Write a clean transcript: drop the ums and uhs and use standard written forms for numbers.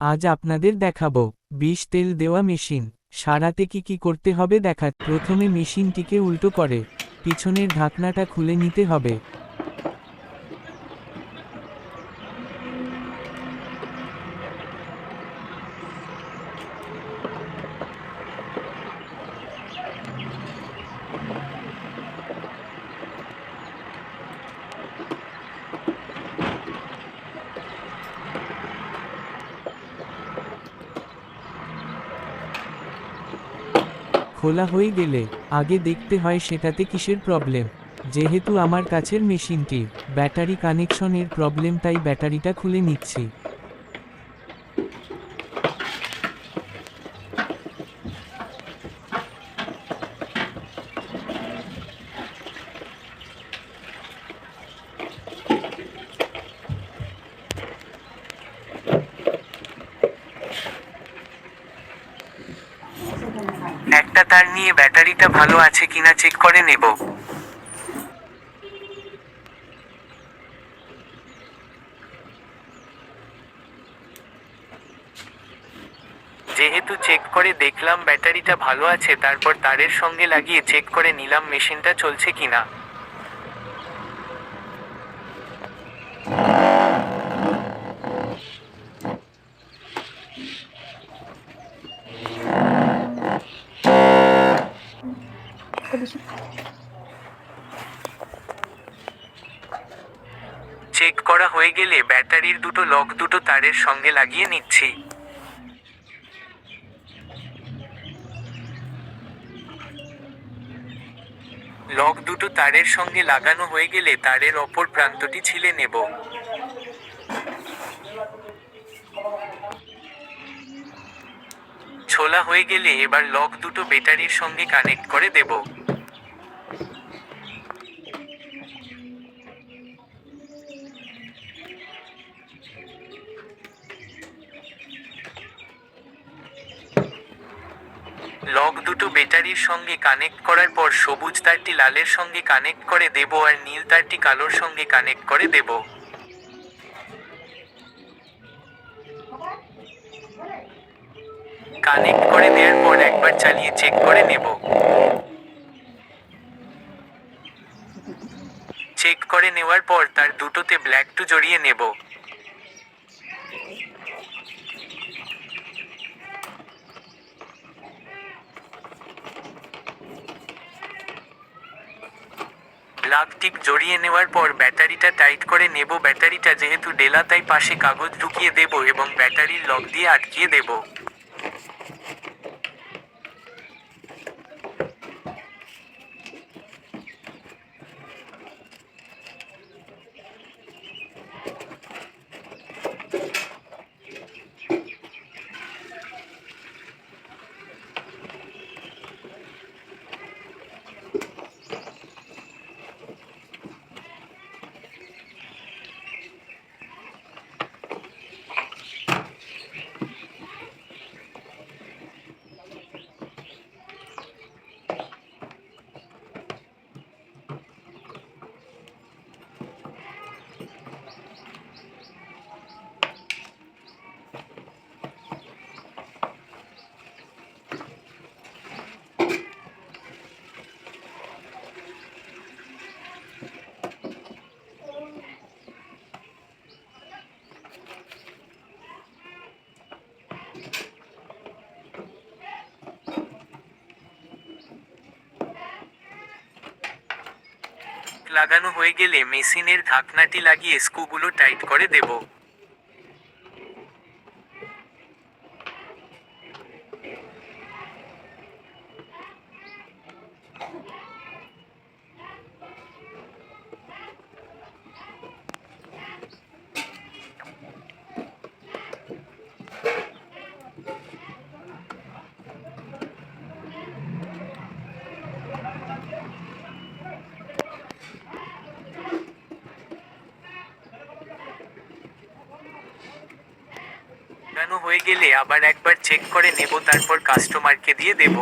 আজ আপনাদের দেখাবো বিষ তেল দেওয়া মেশিন সারাতে কি করতে হবে প্রথমে মেশিনটিকে উল্টো করে পিছনের ঢাকনাটা খুলে নিতে হবে। খোলা হয়ে গেলে আগে দেখতে হয় সেটাতে কিসের প্রবলেম। যেহেতু আমার কাছের মেশিনটির ব্যাটারি কানেকশনের প্রবলেম, তাই ব্যাটারিটা খুলে নিচ্ছি। একটা তার নিয়ে ব্যাটারিটা ভালো আছে কিনা চেক করে নেব। যেহেতু চেক করে দেখলাম ব্যাটারিটা ভালো আছে, তারপর তারের সঙ্গে লাগিয়ে চেক করে নিলাম মেশিনটা চলছে কিনা। চেক করা হয়ে গেলে ব্যাটারির দুটো লক দুটো তারের সঙ্গে লাগিয়ে নিচ্ছি। লক দুটো তারের সঙ্গে লাগানো হয়ে গেলে তারের অপর প্রান্তটি ছিলে নেব। ছোলা হয়ে গেলে এবার লক দুটো ব্যাটারির সঙ্গে কানেক্ট করে দেব। লক দুটো ব্যাটারির সঙ্গে কানেক্ট করার পর সবুজ তারটি লালের সঙ্গে কানেক্ট করে দেব আর নীল তারটি কালোর সঙ্গে কানেক্ট করে দেব। কানেক্ট করে দেওয়ার পর একবার চালিয়ে চেক করে নেব। চেক করে নেওয়ার পর তার দুটোতে ব্ল্যাক টু জড়িয়ে নেব। ব্ল্যাক টিপ জড়িয়ে নেওয়ার পর ব্যাটারিটা টাইট করে নেব। ব্যাটারিটা যেহেতু ডেলা, তাই পাশে কাগজ ঢুকিয়ে দেব এবং ব্যাটারির লক দিয়ে আটকিয়ে দেব। লাগানো হয়ে গেলে মেশিনের ঢাকনাটি লাগিয়ে স্ক্রুগুলো টাইট করে দেব। লাগানো হয়ে গেলে আবার একবার চেক করে নেব, তারপর কাস্টমারকে দিয়ে দেব।